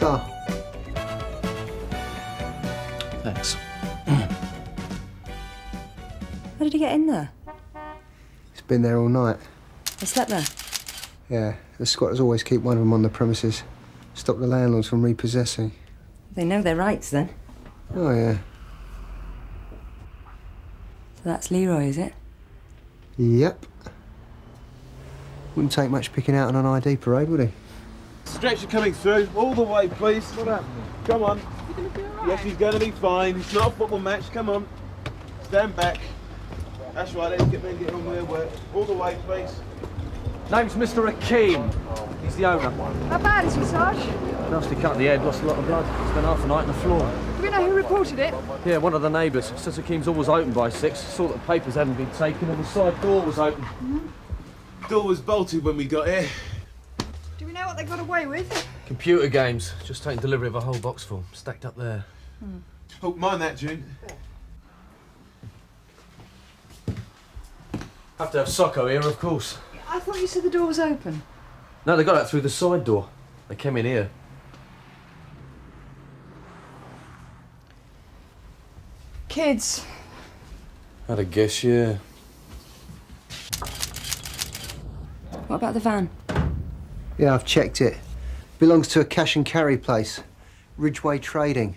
sir. Thanks. How did he get in there? He's been there all night. He slept there? Yeah, the squatters always keep one of them on the premises. Stop the landlords from repossessing. They know their rights, then. Oh, yeah. So that's Leroy, is it? Yep. Wouldn't take much picking out on an ID parade, would he? Stretcher coming through. All the way, please. What happened? Come on. Yes, he's going to be fine. It's not a football match. Come on. Stand back. That's right. Let's get men getting on with their work. All the way, please. Name's Mr. Hakeem. He's the owner. How bad is he, Sarge? Nasty cut in the head, lost a lot of blood. Spent half a night on the floor. Do we know who reported it? Yeah, one of the neighbours. Says Hakeem's always open by 6. Saw that the papers hadn't been taken and the side door was open. Door was bolted when we got here. Do we know what they got away with? Computer games. Just taking delivery of a whole box full. Stacked up there. Oh, mind that, June. Have to have Socko here, of course. I thought you said the door was open. No, they got out through the side door. They came in here. Kids. I'd have guessed, yeah. What about the van? Yeah, I've checked it. Belongs to a cash and carry place. Ridgeway Trading.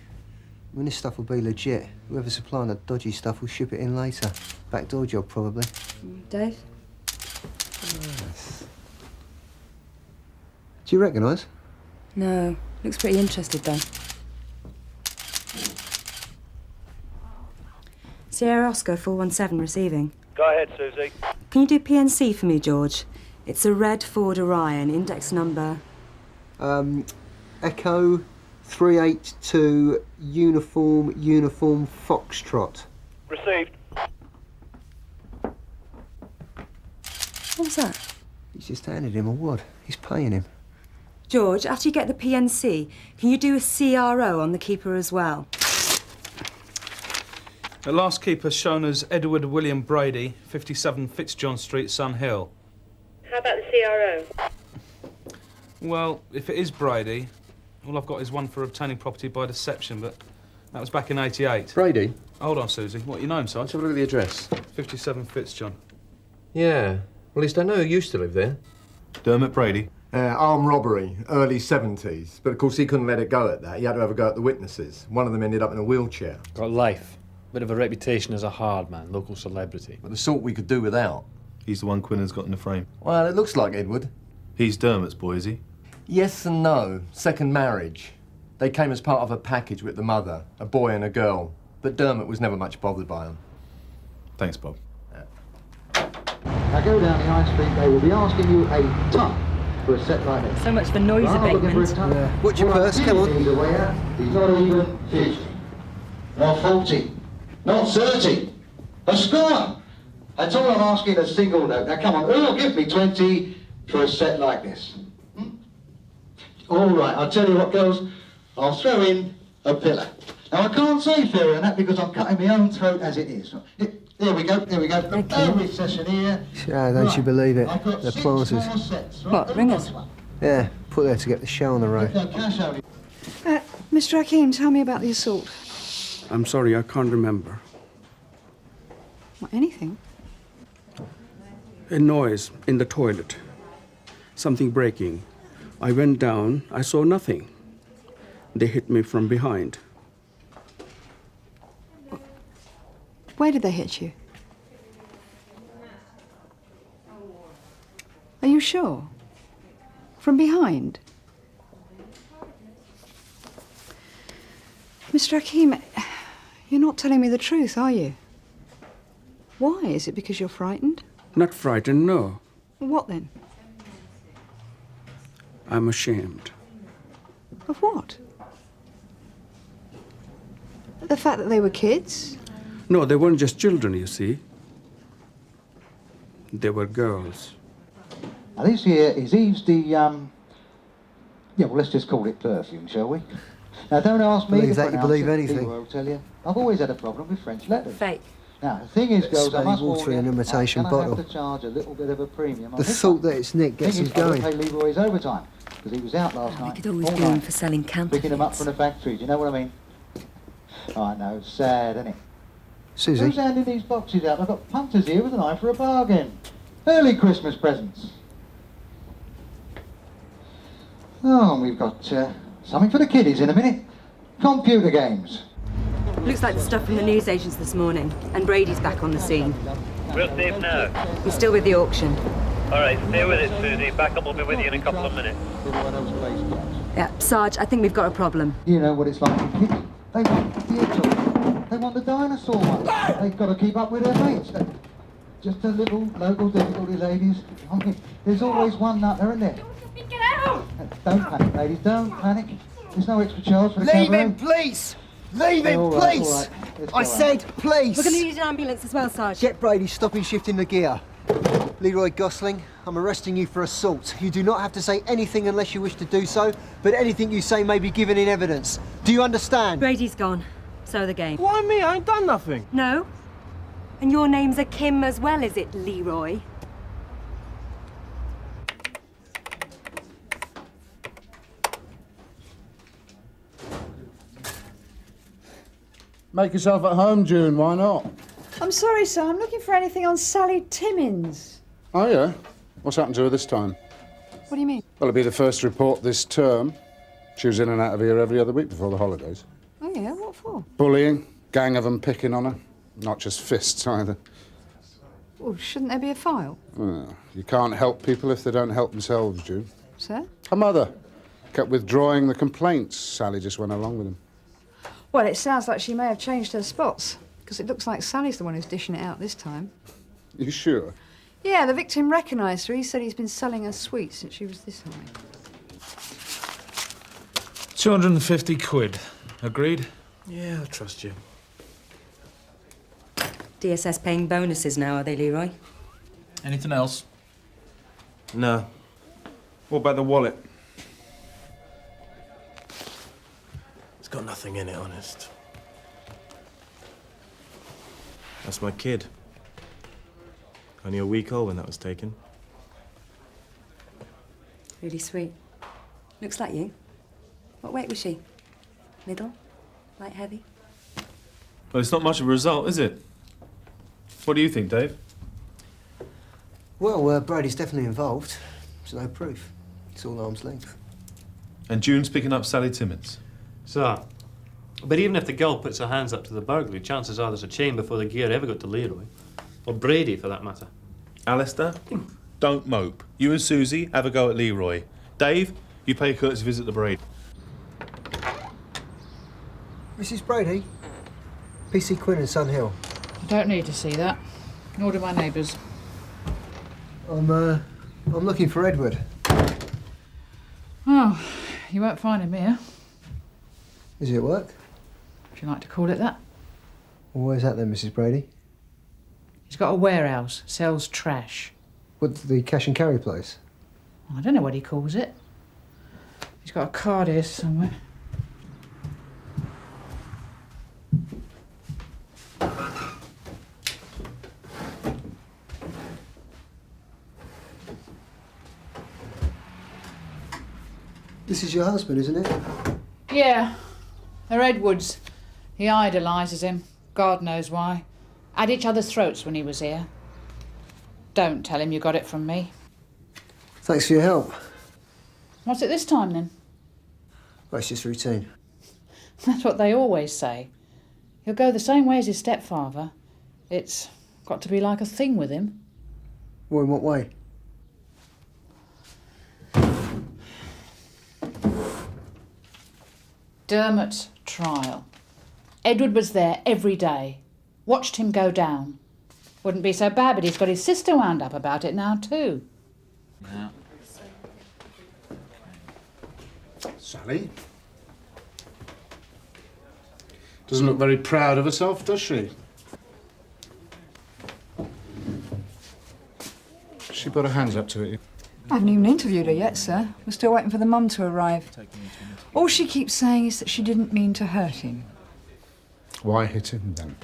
I mean, this stuff will be legit. Whoever's supplying the dodgy stuff will ship it in later. Backdoor job, probably. Dave? Yes. Do you recognise? No. Looks pretty interested, though. Sierra Oscar 417 receiving. Go ahead, Susie. Can you do PNC for me, George? It's a red Ford Orion, index number... Echo 382 Uniform Foxtrot. Received. What was that? He's just handed him a wad. He's paying him. George, after you get the PNC, can you do a CRO on the keeper as well? The last keeper shown as Edward William Brady, 57 Fitzjohn Street, Sun Hill. How about the CRO? Well, if it is Brady, all I've got is one for obtaining property by deception, but that was back in '88. Brady? Hold on, Susie. What, you know him, Sarge? Let's have a look at the address. 57 Fitzjohn. Yeah. Well, at least I know who used to live there. Dermot Brady. Armed robbery, early 70s. But of course he couldn't let it go at that. He had to have a go at the witnesses. One of them ended up in a wheelchair. Got life. Bit of a reputation as a hard man, local celebrity. But the sort we could do without. He's the one Quinlan's got in the frame. Well, it looks like Edward. He's Dermot's boy, is he? Yes and no. Second marriage. They came as part of a package with the mother, a boy and a girl. But Dermot was never much bothered by them. Thanks, Bob. Now go down the high street, they will be asking you a ton for a set like this. So much for noise abatement. Yeah. Watch your purse, come on. He's aware, he's not even 50. Not 40. Not 30. A score! That's all I'm asking, a single note. Now come on, who'll give me 20 for a set like this? All right, I'll tell you what, girls. I'll throw in a pillar. Now I can't say fairer than that because I'm cutting my own throat as it is. There we go, there we go. No recession here. Yeah, don't you believe it? I've got They're 6 planters. more sets. What, ringers? Yeah, put there to get the show on the road. No cash only. Mr. Hakeem, tell me about the assault. I'm sorry, I can't remember. What, anything? A noise in the toilet. Something breaking. I went down, I saw nothing. They hit me from behind. Where did they hit you? Are you sure? From behind? Mr. Hakeem, you're not telling me the truth, are you? Why? Is it because you're frightened? Not frightened, no. What then? I'm ashamed. Of what? The fact that they were kids? No, they weren't just children, you see. They were girls. Now this here is Eve's the, yeah, well, let's just call it perfume, shall we? Now don't ask me Believe to that, you pronounce believe it, anything. I'll tell you. I've always had a problem with French letters. Fake. Now, the thing is, girls, I Smelly must water warn you, in an imitation I'm gonna bottle. have to charge a little bit of a premium on The this thought one. that it's Nick gets Thing him is, I've got going. to pay Leroy's overtime, because he was out last We night. could always all do him night, for selling picking them up counterfeits. from the factory. Do you know what I mean? I know, sad, isn't it? Susie, Who's handing these boxes out? I've got punters here with an eye for a bargain. Early Christmas presents. Oh, and we've got something for the kiddies in a minute. Computer games. Looks like the stuff from the newsagents this morning. And Brady's back on the scene. Where's Dave now? He's still with the auction. All right, stay with it, Susie. Backup will be with you in a couple of minutes. Yeah, Sarge, I think we've got a problem. You know what it's like for kids. They want theatre. They want the dinosaur one. They've got to keep up with their mates. Just a little local difficulty, ladies. I mean, there's always one nut there, isn't there? Get out! Don't panic, ladies. Don't panic. There's no extra charge for the leave cabaret. him, please! Leave him, All right, please! all right. Let's I go said, please! We're going to need an ambulance as well, Sarge. Get Brady stopping shifting the gear. Leroy Gosling, I'm arresting you for assault. You do not have to say anything unless you wish to do so, but anything you say may be given in evidence. Do you understand? Brady's gone. So are the game. Why me? I ain't done nothing. No? And your name's a Kim as well, is it, Leroy? Make yourself at home, June, why not? I'm sorry, sir. I'm looking for anything on Sally Timmins. Oh, yeah? What's happened to her this time? What do you mean? Well, it'll be the first report this term. She was in and out of here every other week before the holidays. Oh, yeah? What for? Bullying, gang of them picking on her. Not just fists, either. Well, shouldn't there be a file? Well, you can't help people if they don't help themselves, June. Sir? Her mother kept withdrawing the complaints. Sally just went along with them. Well, it sounds like she may have changed her spots, because it looks like Sally's the one who's dishing it out this time. You sure? Yeah, the victim recognised her. He said he's been selling her sweets since she was this high. 250 quid. Agreed? Yeah, I trust you. DSS paying bonuses now, are they, Leroy? Anything else? No. What about the wallet? It's got nothing in it, honest. That's my kid. Only a week old when that was taken. Really sweet. Looks like you. What weight was she? Middle? Light heavy? Well, it's not much of a result, is it? What do you think, Dave? Well, Brady's definitely involved. There's no proof. It's all arm's length. And June's picking up Sally Timmins. So, but even if the girl puts her hands up to the burglary, chances are there's a chain before the gear ever got to Leroy. Or Brady, for that matter. Alistair, don't mope. You and Susie have a go at Leroy. Dave, you pay a courtesy visit to Brady. Mrs. Brady? PC Quinn and Sun Hill. Don't need to see that. Nor do my neighbours. I'm looking for Edward. Oh, you won't find him here, Is he at work? if you like to call it that. Well, where's that then, Mrs. Brady? He's got a warehouse, sells trash. What, the cash and carry place? I don't know what he calls it. He's got a card here somewhere. This is your husband, isn't it? Yeah, they're Edwards. He idolises him, God knows why. At each other's throats when he was here. Don't tell him you got it from me. Thanks for your help. What's it this time then? Well, it's just routine. That's what they always say. He'll go the same way as his stepfather. It's got to be like a thing with him. Well, in what way? Dermot's trial. Edward was there every day. Watched him go down. Wouldn't be so bad, but he's got his sister wound up about it now, too. Yeah. Sally? Doesn't look very proud of herself, does she? She put her hands up to it. I haven't even interviewed her yet, sir. We're still waiting for the mum to arrive. All she keeps saying is that she didn't mean to hurt him. Why hit him then?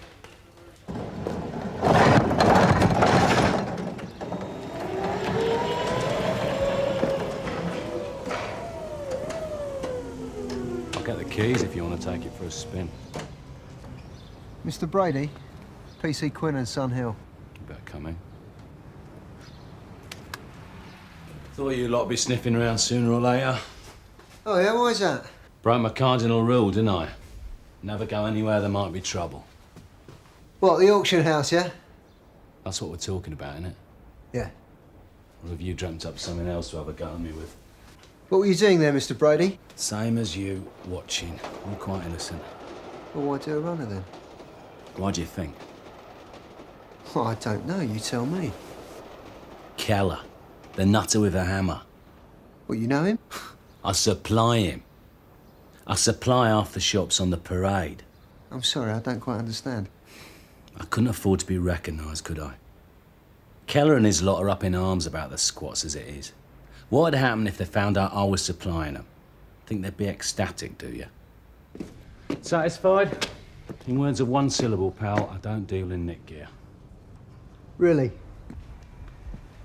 keys if you want to take it for a spin. Mr. Brady, PC Quinn and Sun Hill. You better come in. Thought you lot would be sniffing around sooner or later. Oh, yeah, why is that? Broke my cardinal rule, didn't I? Never go anywhere there might be trouble. What, the auction house, yeah? That's what we're talking about, innit? Yeah. Or have you dreamt up something else to have a go at me with? What were you doing there, Mr. Brady? Same as you, watching. I'm quite innocent. Well, why do a runner then? Why do you think? Oh, I don't know, you tell me. Keller, the nutter with a hammer. Well, you know him? I supply him. I supply half the shops on the parade. I'm sorry, I don't quite understand. I couldn't afford to be recognised, could I? Keller and his lot are up in arms about the squats as it is. What would happen if they found out I was supplying them? Think they'd be ecstatic, do you? Satisfied? In words of one syllable, pal, I don't deal in Nick gear. Really?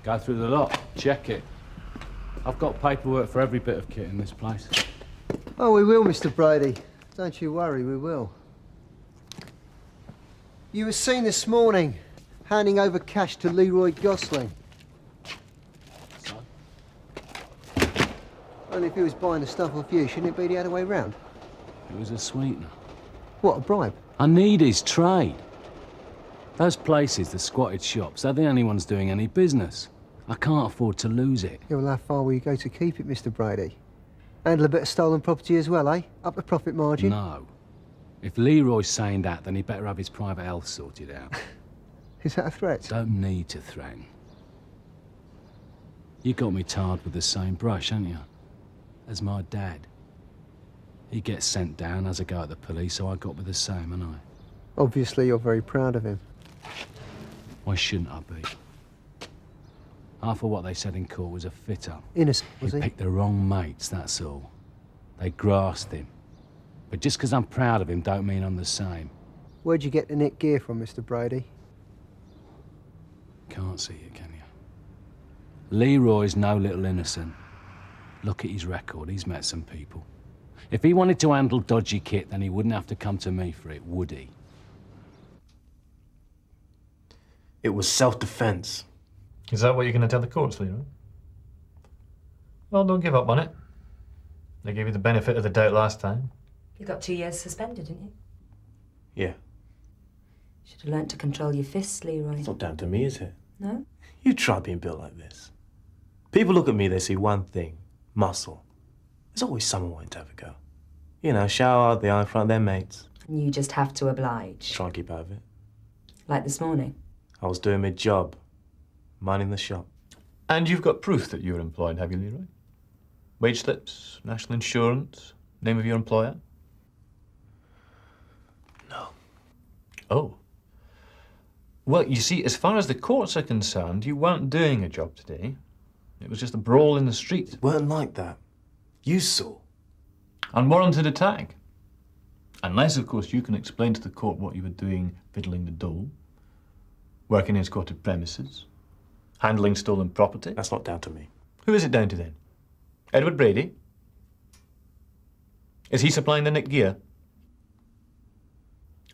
Go through the lot, check it. I've got paperwork for every bit of kit in this place. Oh, we will, Mr. Brady. Don't you worry, we will. You were seen this morning handing over cash to Leroy Gosling. So? Only if he was buying the stuff off you, shouldn't it be the other way round? It was a sweetener. What, a bribe? I need his trade. Those places, the squatted shops, they're the only ones doing any business. I can't afford to lose it. Yeah, well, how far will you go to keep it, Mr. Brady? Handle a bit of stolen property as well, eh? Up the profit margin? No. If Leroy's saying that, then he better have his private health sorted out. Is that a threat? Don't need to threaten. You got me tarred with the same brush, haven't you? As my dad. He gets sent down, has a go at the police, so I got with the same, haven't I? Obviously, you're very proud of him. Why shouldn't I be? Half of what they said in court was a fit-up. Innocent, was he? Picked the wrong mates, that's all. They grasped him. But just because I'm proud of him don't mean I'm the same. Where'd you get the Nick gear from, Mr. Brady? Can't see it, can you? Leroy's no little innocent. Look at his record, he's met some people. If he wanted to handle dodgy kit, then he wouldn't have to come to me for it, would he? It was self-defense. Is that what you're going to tell the courts, Leroy? Well, don't give up on it. They gave you the benefit of the doubt last time. You got 2 years suspended, didn't you? Yeah. Should have learnt to control your fists, Leroy. It's not down to me, is it? No? You try being built like this. People look at me, they see one thing. Muscle. There's always someone wanting to have a go. You know, shower out the eye in front of their mates. And you just have to oblige. Try and keep out of it. Like this morning. I was doing my job. Minding the shop. And you've got proof that you were employed, have you, Leroy? Wage slips, national insurance, name of your employer? No. Oh. Well, you see, as far as the courts are concerned, you weren't doing a job today. It was just a brawl in the street. It weren't like that. You saw. Unwarranted attack. Unless, of course, you can explain to the court what you were doing fiddling the dole, working in squatted premises, handling stolen property. That's not down to me. Who is it down to then? Edward Brady? Is he supplying the Nick gear?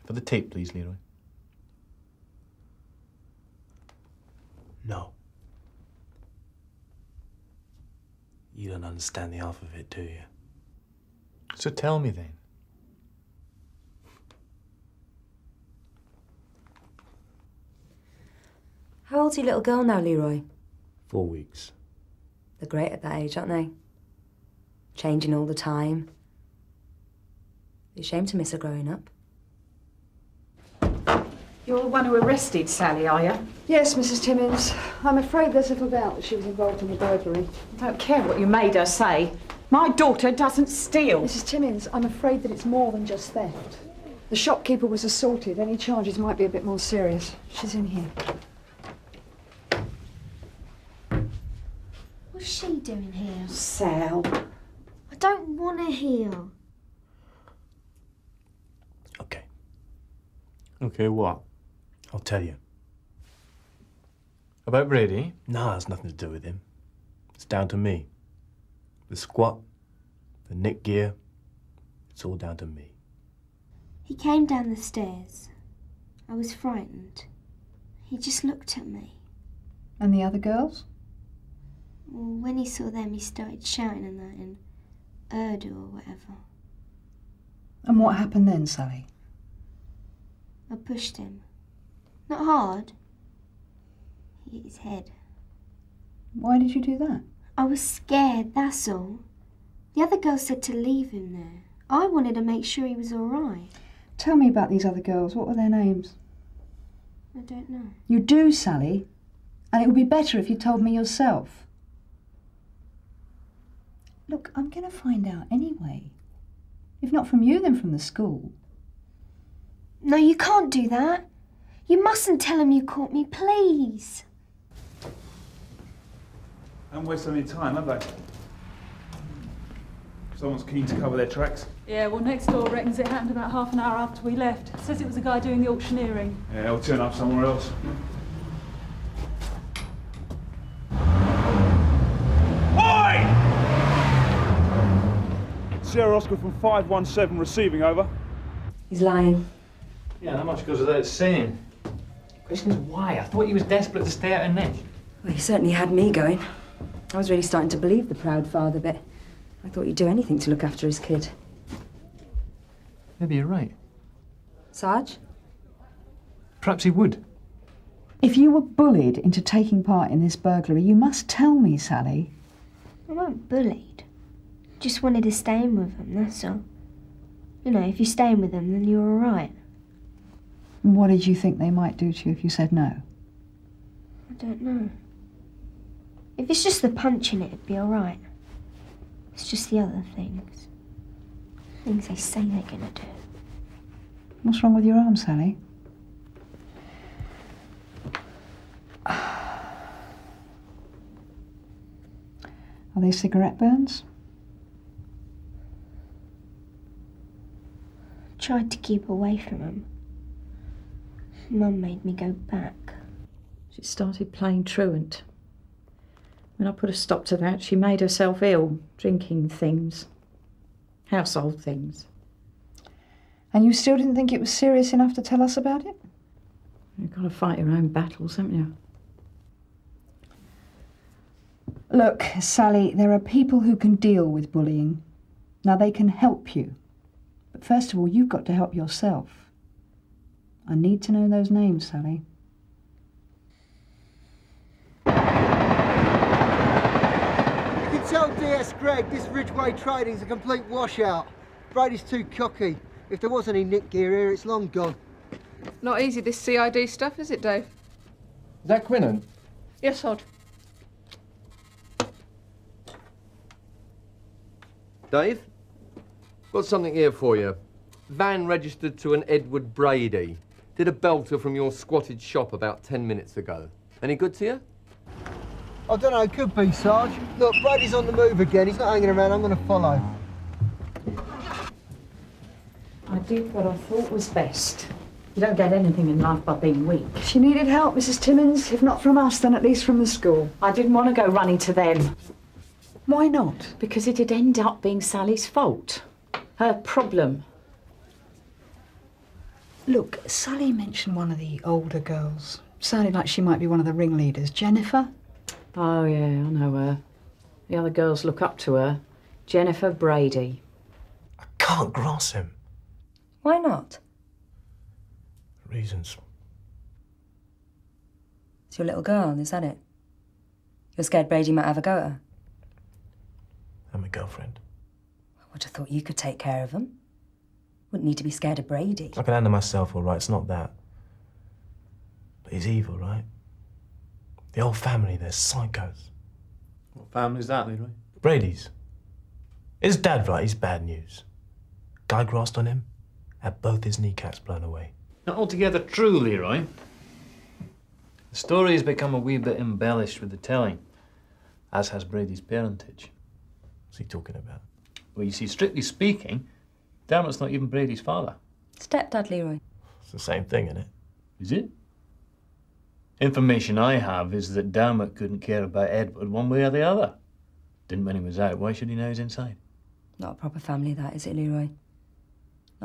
For the tape, please, Leroy. No. You don't understand the half of it, do you? So tell me then. How old's your little girl now, Leroy? 4 weeks. They're great at that age, aren't they? Changing all the time. You're ashamed to miss her growing up. You're the one who arrested Sally, are you? Yes, Mrs. Timmins. I'm afraid there's little doubt that she was involved in the burglary. I don't care what you made her say. My daughter doesn't steal. Mrs. Timmins, I'm afraid that it's more than just theft. The shopkeeper was assaulted. Any charges might be a bit more serious. She's in here. What's she doing here? Sal. I don't want to hear. Okay. Okay, what? I'll tell you. About Brady? No, it has nothing to do with him. It's down to me. The squat, the Nick gear, It's all down to me. He came down the stairs. I was frightened. He just looked at me. And the other girls? Well, when he saw them, he started shouting and that in Urdu or whatever. And what happened then, Sally? I pushed him. Not hard. He hit his head. Why did you do that? I was scared, that's all. The other girl said to leave him there. I wanted to make sure he was all right. Tell me about these other girls. What were their names? I don't know. You do, Sally. And it would be better if you told me yourself. Look, I'm going to find out anyway. If not from you, then from the school. No, you can't do that. You mustn't tell him you caught me, please. Haven't wasted any time, have they? Someone's keen to cover their tracks. Yeah, well, next door reckons it happened about half an hour after we left. Says it was a guy doing the auctioneering. Yeah, they'll turn up somewhere else. Oi! Sierra Oscar from 517 receiving, over. He's lying. Yeah, not much goes without saying. Question is why? I thought he was desperate to stay out of Nick. Well, he certainly had me going. I was really starting to believe the proud father bit. I thought he'd do anything to look after his kid. Maybe you're right. Sarge? Perhaps he would. If you were bullied into taking part in this burglary, you must tell me, Sally. I weren't bullied. Just wanted to stay in with him, that's all. You know, if you're staying with him, then you're all right. What did you think they might do to you if you said no? I don't know. If it's just the punching, it'd be all right. It's just the other things. Things they say they're gonna do. What's wrong with your arm, Sally? Are they cigarette burns? Tried to keep away from him. Mum made me go back. She started playing truant. When I put a stop to that, she made herself ill, drinking things. Household things. And you still didn't think it was serious enough to tell us about it? You've got to fight your own battles, haven't you? Look, Sally, there are people who can deal with bullying. Now, they can help you. But first of all, you've got to help yourself. I need to know those names, Sally. You can tell DS Gregg this Ridgeway trading's a complete washout. Brady's too cocky. If there was any Nick gear here, it's long gone. Not easy, this CID stuff, is it, Dave? Is that Quinnan? Yes, Hod. Dave? Got something here for you. Van registered to an Edward Brady. Did a belter from your squatted shop about 10 minutes ago. Any good to you? I don't know, could be, Sarge. Look, Brady's on the move again. He's not hanging around. I'm going to follow. I did what I thought was best. You don't get anything in life by being weak. She needed help, Mrs. Timmins. If not from us, then at least from the school. I didn't want to go running to them. Why not? Because it'd end up being Sally's fault. Her problem. Look, Sally mentioned one of the older girls. Sounded like she might be one of the ringleaders. Jennifer? Oh, yeah, I know her. The other girls look up to her. Jennifer Brady. Can't grasp him. Why not? Reasons. It's your little girl, is that it? You're scared Brady might have a go at her? I'm a girlfriend. I would have thought you could take care of him. Wouldn't need to be scared of Brady. I can handle myself all right, it's not that. But he's evil, right? The whole family, they're psychos. What family's that, Leroy? Brady's. His dad, right, he's bad news. Guy grassed on him, had both his kneecaps blown away. Not altogether true, Leroy. The story has become a wee bit embellished with the telling, as has Brady's parentage. What's he talking about? Well, you see, strictly speaking, Dermot's not even Brady's father. Stepdad, Leroy. It's the same thing, isn't it? Is it? Information I have is that Dermot couldn't care about Edward one way or the other. Didn't when he was out. Why should he know he's inside? Not a proper family, that, is it, Leroy?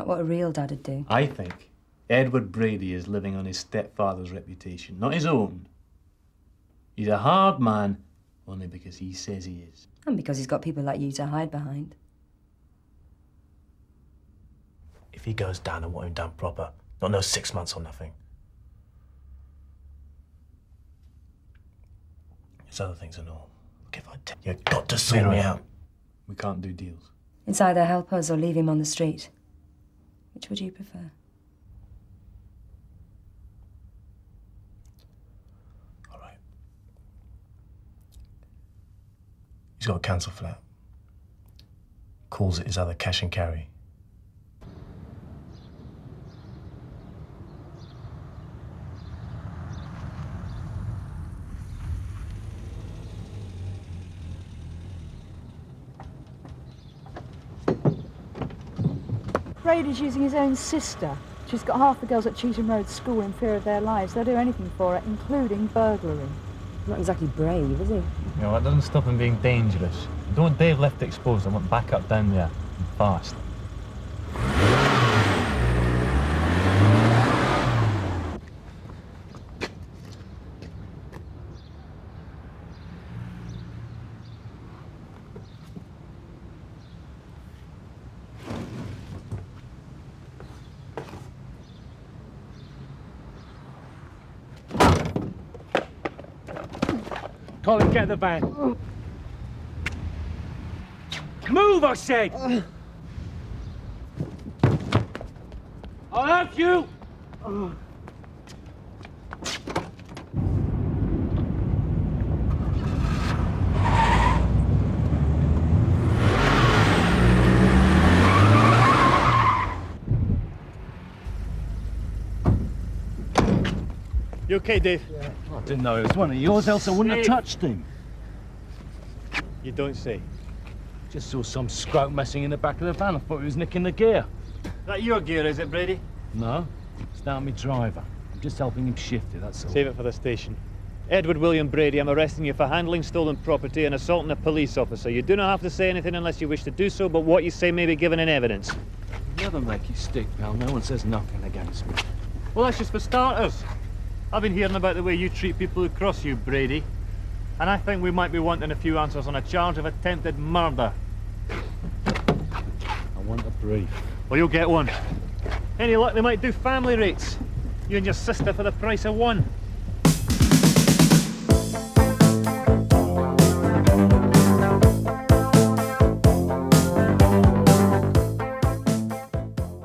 Like what a real dad'd do. I think Edward Brady is living on his stepfather's reputation, not his own. He's a hard man, only because he says he is. And because he's got people like you to hide behind. If he goes down, I want him done proper. Not no 6 months or nothing. There's other things and all. Look, if I tell you, you've got to sort me out. We can't do deals. It's either help us or leave him on the street. Which would you prefer? He's got a council flat. Calls it his other cash and carry. Brady's using his own sister. She's got half the girls at Cheetham Road School in fear of their lives. They'll do anything for her, including burglary. Not exactly brave, is he? You know, that doesn't stop him being dangerous. I don't want Dave left exposed. I want backup down there, and fast. Colin, get the van. Move, I said! I'll have you! You okay, Dave? Yeah. Oh, I didn't know it was one of yours, else I wouldn't have touched him. You don't say. Just saw some scrout messing in the back of the van. I thought he was nicking the gear. That your gear, is it, Brady? No, it's down my driver. I'm just helping him shift it, that's all. Save it for the station. Edward William Brady, I'm arresting you for handling stolen property and assaulting a police officer. You do not have to say anything unless you wish to do so, but what you say may be given in evidence. You never make your stick, pal. No one says nothing against me. Well, that's just for starters. I've been hearing about the way you treat people who cross you, Brady. And I think we might be wanting a few answers on a charge of attempted murder. I want a brief. Well, you'll get one. Any luck, they might do family rates. You and your sister for the price of one.